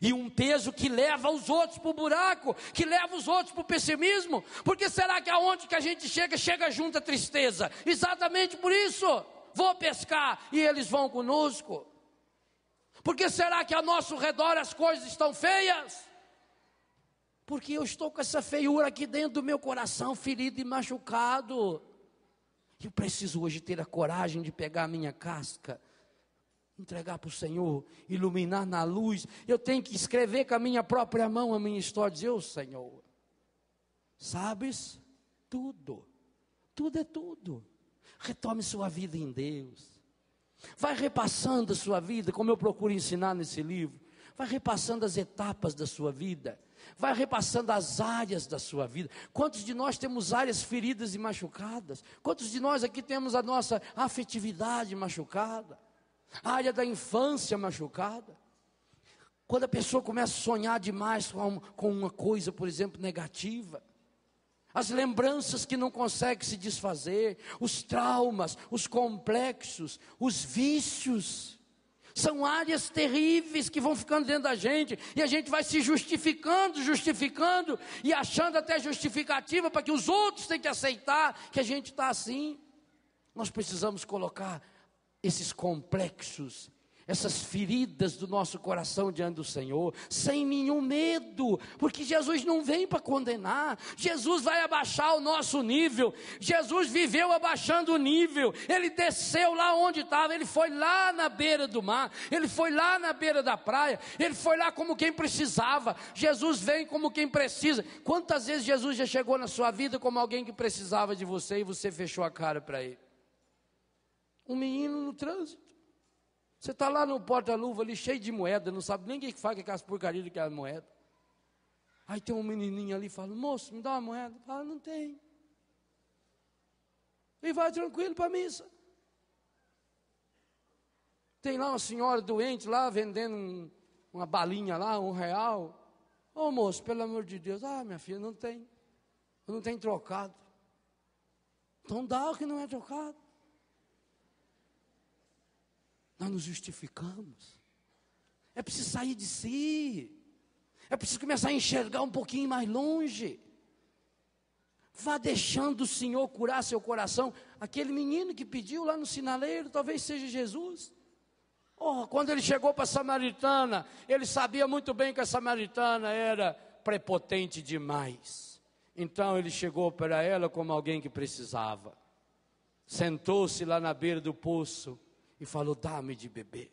E um peso que leva os outros para o buraco, que leva os outros para o pessimismo. Porque será que aonde que a gente chega junto a tristeza? Exatamente por isso. Vou pescar e eles vão conosco. Porque será que ao nosso redor as coisas estão feias? Porque eu estou com essa feiura aqui dentro do meu coração, ferido e machucado. Eu preciso hoje ter a coragem de pegar a minha casca, entregar para o Senhor, iluminar na luz. Eu tenho que escrever com a minha própria mão a minha história, dizer: ô Senhor, sabes tudo, tudo é tudo. Retome sua vida em Deus, vai repassando a sua vida, como eu procuro ensinar nesse livro. Vai repassando as etapas da sua vida, vai repassando as áreas da sua vida. Quantos de nós temos áreas feridas e machucadas? Quantos de nós aqui temos a nossa afetividade machucada? A área da infância machucada. Quando a pessoa começa a sonhar demais com uma coisa, por exemplo, negativa. As lembranças que não conseguem se desfazer. Os traumas, os complexos, os vícios. São áreas terríveis que vão ficando dentro da gente. E a gente vai se justificando. E achando até justificativa para que os outros tenham que aceitar que a gente está assim. Nós precisamos colocar esses complexos, essas feridas do nosso coração diante do Senhor, sem nenhum medo, porque Jesus não vem para condenar, Jesus vai abaixar o nosso nível. Jesus viveu abaixando o nível, ele desceu lá onde estava, ele foi lá na beira do mar, ele foi lá na beira da praia, ele foi lá como quem precisava. Jesus vem como quem precisa. Quantas vezes Jesus já chegou na sua vida como alguém que precisava de você e você fechou a cara para ele? Um menino no trânsito, você está lá no porta-luva ali cheio de moeda, não sabe nem o que faz com aquelas porcarias daquela moeda. Aí tem um menininho ali e fala: moço, me dá uma moeda. Fala: não tem. E vai tranquilo para a missa. Tem lá uma senhora doente lá, vendendo uma balinha lá, R$1. Ô moço, pelo amor de Deus, minha filha, não tem trocado. Então dá o que não é trocado. Nós nos justificamos. É preciso sair de si. É preciso começar a enxergar um pouquinho mais longe. Vá deixando o Senhor curar seu coração. Aquele menino que pediu lá no sinaleiro, talvez seja Jesus. Quando ele chegou para a samaritana, ele sabia muito bem que a samaritana era prepotente demais. Então ele chegou para ela como alguém que precisava. Sentou-se lá na beira do poço e falou: dá-me de beber.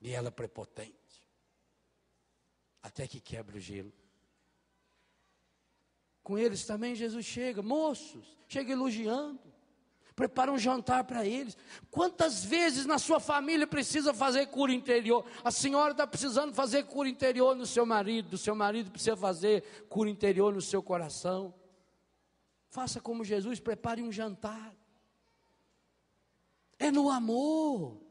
E ela prepotente. Até que quebra o gelo. Com eles também Jesus chega, moços, chega elogiando, prepara um jantar para eles. Quantas vezes na sua família precisa fazer cura interior? A senhora está precisando fazer cura interior no seu marido, o seu marido precisa fazer cura interior no seu coração. Faça como Jesus, prepare um jantar. É no amor.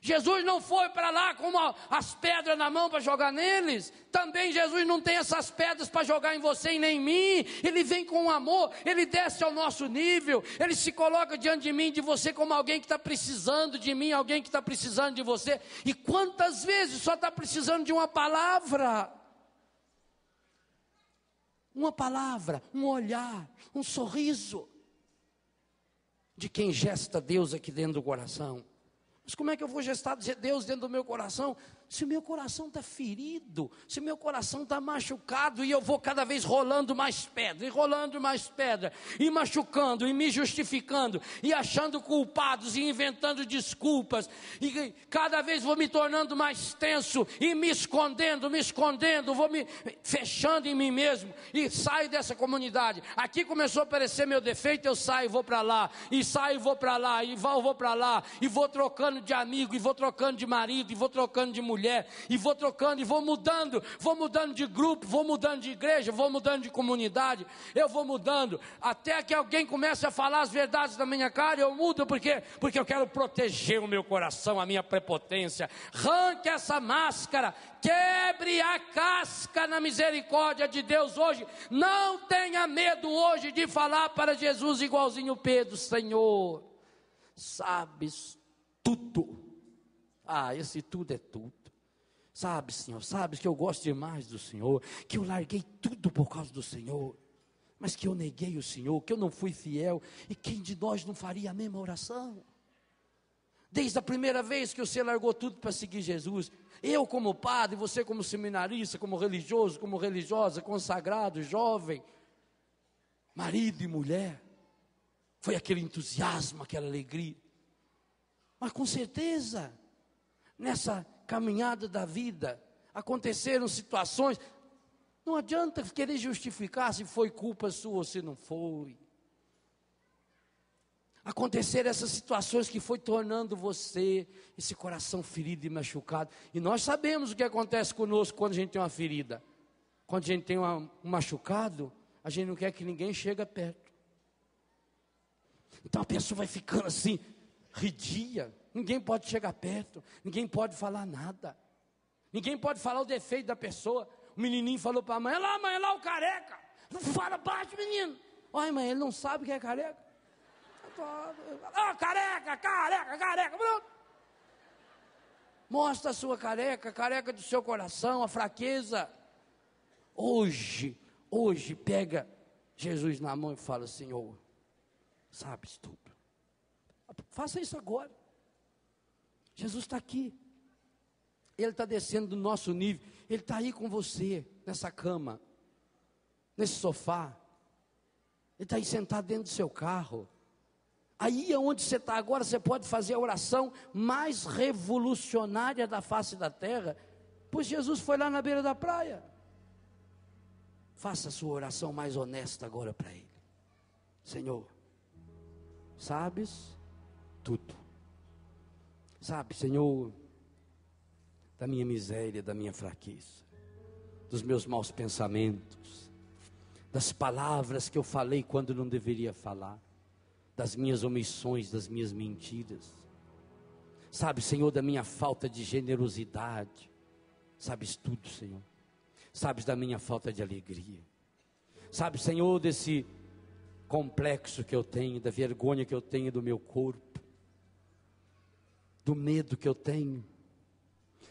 Jesus não foi para lá com as pedras na mão para jogar neles. Também Jesus não tem essas pedras para jogar em você e nem em mim. Ele vem com amor, ele desce ao nosso nível. Ele se coloca diante de mim e de você como alguém que está precisando de mim, alguém que está precisando de você. E quantas vezes só está precisando de uma palavra? Uma palavra, um olhar, um sorriso. De quem gesta Deus aqui dentro do coração. Mas como é que eu vou gestar Deus dentro do meu coração? Se o meu coração está ferido, se o meu coração está machucado, e eu vou cada vez rolando mais pedra, e rolando mais pedra, e machucando, e me justificando, e achando culpados, e inventando desculpas, e cada vez vou me tornando mais tenso, e me escondendo, vou me fechando em mim mesmo, e saio dessa comunidade. Aqui começou a aparecer meu defeito, eu saio e vou para lá, e saio e vou para lá, e vou para lá, e vou trocando de amigo, e vou trocando de marido, e vou trocando de mulher, e vou trocando, e vou mudando de grupo, vou mudando de igreja, vou mudando de comunidade, eu vou mudando, até que alguém comece a falar as verdades da minha cara, eu mudo, porque eu quero proteger o meu coração, a minha prepotência. Arranque essa máscara, quebre a casca na misericórdia de Deus hoje. Não tenha medo hoje de falar para Jesus igualzinho Pedro: Senhor, sabes tudo. Esse tudo é tudo. Sabe, Senhor, sabes que eu gosto demais do Senhor, que eu larguei tudo por causa do Senhor, mas que eu neguei o Senhor, que eu não fui fiel. E quem de nós não faria a mesma oração? Desde a primeira vez que você largou tudo para seguir Jesus, eu como padre, você como seminarista, como religioso, como religiosa, consagrado, jovem, marido e mulher, foi aquele entusiasmo, aquela alegria. Mas com certeza, nessa caminhada da vida, aconteceram situações, não adianta querer justificar se foi culpa sua ou se não foi. Aconteceram essas situações que foi tornando você, esse coração ferido e machucado. E nós sabemos o que acontece conosco quando a gente tem uma ferida. Quando a gente tem um machucado, a gente não quer que ninguém chegue perto. Então a pessoa vai ficando assim, ridia. Ninguém pode chegar perto, ninguém pode falar nada, ninguém pode falar o defeito da pessoa. O menininho falou para a mãe: olha lá o careca, não fala baixo, menino. Olha, mãe, ele não sabe que é careca. Careca, pronto. Mostra a sua careca do seu coração, a fraqueza. Hoje pega Jesus na mão e fala: Senhor, sabes tudo. Faça isso agora. Jesus está aqui, Ele está descendo do nosso nível, Ele está aí com você, nessa cama, nesse sofá, Ele está aí sentado dentro do seu carro, aí onde você está agora, você pode fazer a oração mais revolucionária da face da terra, pois Jesus foi lá na beira da praia. Faça a sua oração mais honesta agora para Ele. Senhor, sabes tudo. Sabe, Senhor, da minha miséria, da minha fraqueza, dos meus maus pensamentos, das palavras que eu falei quando não deveria falar, das minhas omissões, das minhas mentiras. Sabe, Senhor, da minha falta de generosidade. Sabes tudo, Senhor. Sabes da minha falta de alegria. Sabe, Senhor, desse complexo que eu tenho, da vergonha que eu tenho do meu corpo, do medo que eu tenho.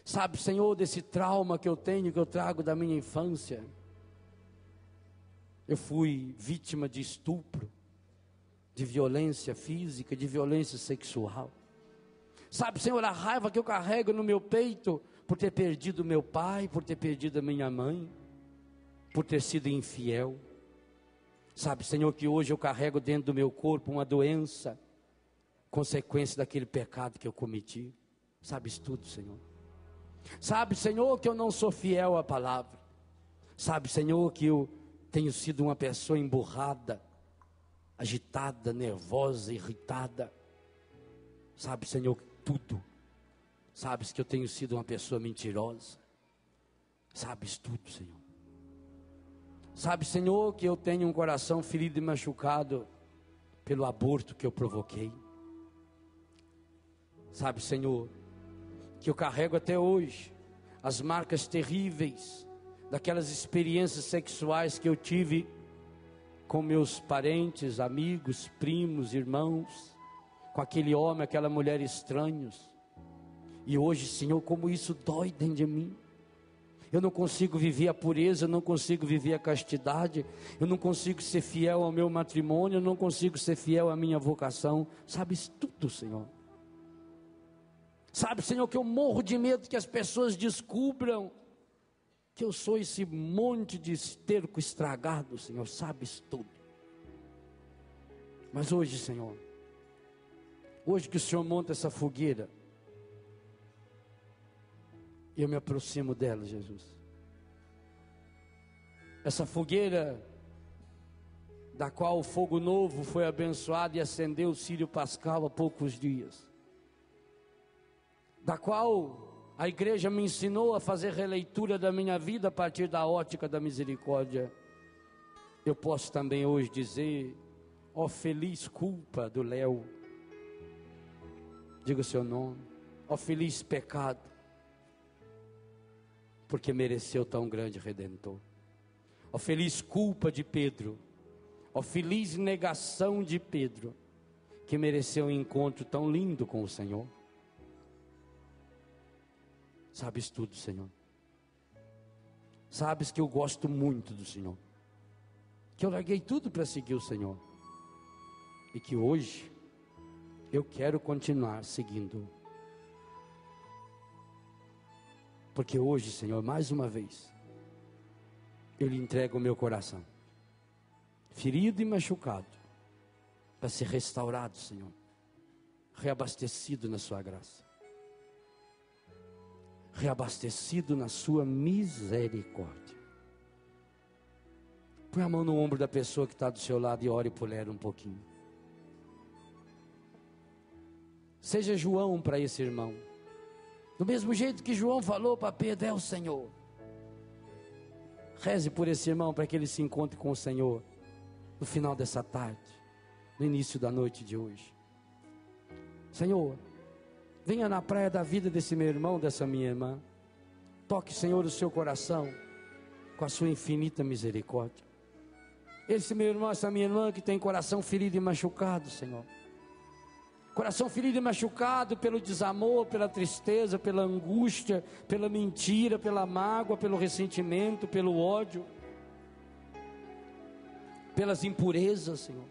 Sabe, Senhor, desse trauma que eu tenho, que eu trago da minha infância. Eu fui vítima de estupro, de violência física, de violência sexual. Sabe, Senhor, a raiva que eu carrego no meu peito por ter perdido meu pai, por ter perdido a minha mãe, por ter sido infiel. Sabe, Senhor, que hoje eu carrego dentro do meu corpo uma doença, consequência daquele pecado que eu cometi. Sabes tudo, Senhor. Sabe, Senhor, que eu não sou fiel à palavra. Sabe, Senhor, que eu tenho sido uma pessoa emburrada, agitada, nervosa, irritada. Sabe, Senhor, tudo. Sabes que eu tenho sido uma pessoa mentirosa. Sabes tudo, Senhor. Sabe, Senhor, que eu tenho um coração ferido e machucado pelo aborto que eu provoquei. Sabe, Senhor, que eu carrego até hoje as marcas terríveis daquelas experiências sexuais que eu tive com meus parentes, amigos, primos, irmãos, com aquele homem, aquela mulher estranhos. E hoje, Senhor, como isso dói dentro de mim. Eu não consigo viver a pureza, eu não consigo viver a castidade, eu não consigo ser fiel ao meu matrimônio, eu não consigo ser fiel à minha vocação. Sabes tudo, Senhor. Sabe, Senhor, que eu morro de medo que as pessoas descubram que eu sou esse monte de esterco estragado, Senhor. Sabes tudo. Mas hoje, Senhor, hoje que o Senhor monta essa fogueira, eu me aproximo dela, Jesus. Essa fogueira, da qual o fogo novo foi abençoado e acendeu o círio pascal há poucos dias, da qual a igreja me ensinou a fazer releitura da minha vida a partir da ótica da misericórdia. Eu posso também hoje dizer: ó feliz culpa do Léo, diga o seu nome, ó feliz pecado, porque mereceu tão grande Redentor. Ó feliz culpa de Pedro, ó feliz negação de Pedro, que mereceu um encontro tão lindo com o Senhor. Sabes tudo, Senhor. Sabes que eu gosto muito do Senhor, que eu larguei tudo para seguir o Senhor, e que hoje eu quero continuar seguindo. Porque hoje, Senhor, mais uma vez, eu lhe entrego o meu coração, ferido e machucado, para ser restaurado, Senhor, reabastecido na sua graça, reabastecido na sua misericórdia. Põe a mão no ombro da pessoa que está do seu lado e ore por ela um pouquinho. Seja João para esse irmão. Do mesmo jeito que João falou para Pedro: é o Senhor. Reze por esse irmão para que ele se encontre com o Senhor no final dessa tarde, no início da noite de hoje. Senhor, venha na praia da vida desse meu irmão, dessa minha irmã. Toque, Senhor, o seu coração com a sua infinita misericórdia. Esse meu irmão, essa minha irmã que tem coração ferido e machucado, Senhor. Coração ferido e machucado pelo desamor, pela tristeza, pela angústia, pela mentira, pela mágoa, pelo ressentimento, pelo ódio, pelas impurezas, Senhor.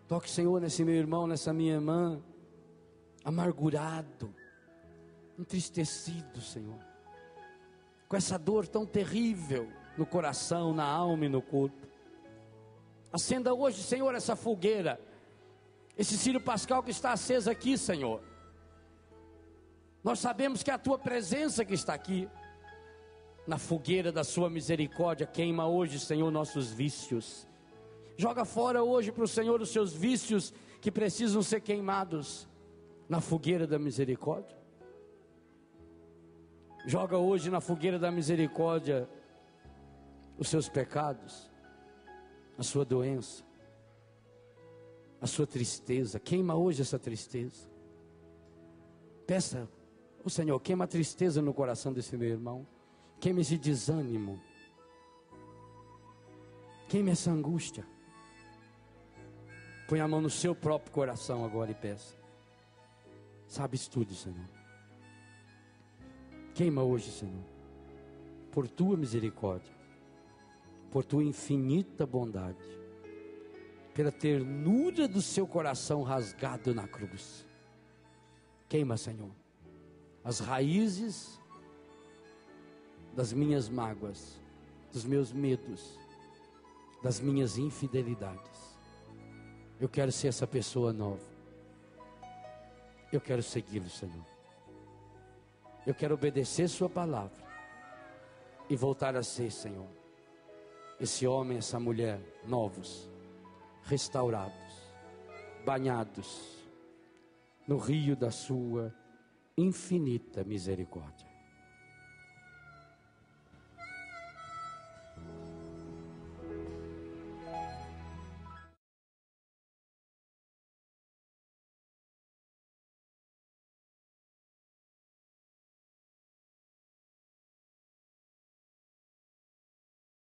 Toque, Senhor, nesse meu irmão, nessa minha irmã, amargurado, entristecido, Senhor, com essa dor tão terrível no coração, na alma e no corpo. Acenda hoje, Senhor, essa fogueira, esse círio pascal que está aceso aqui, Senhor. Nós sabemos que é a Tua presença que está aqui. Na fogueira da Sua misericórdia, queima hoje, Senhor, nossos vícios. Joga fora hoje para o Senhor os seus vícios que precisam ser queimados na fogueira da misericórdia. Joga hoje na fogueira da misericórdia os seus pecados, a sua doença, a sua tristeza. Queima hoje essa tristeza. Peça, o Senhor, queima a tristeza no coração desse meu irmão. Queima esse desânimo. Queime essa angústia. Põe a mão no seu próprio coração agora e peça. Sabes tudo, Senhor. Queima hoje, Senhor, por tua misericórdia, por tua infinita bondade, pela ternura do seu coração rasgado na cruz. Queima, Senhor, as raízes das minhas mágoas, dos meus medos, das minhas infidelidades. Eu quero ser essa pessoa nova. Eu quero segui-lo, Senhor. Eu quero obedecer sua palavra e voltar a ser, Senhor, esse homem, essa mulher, novos, restaurados, banhados no rio da sua infinita misericórdia.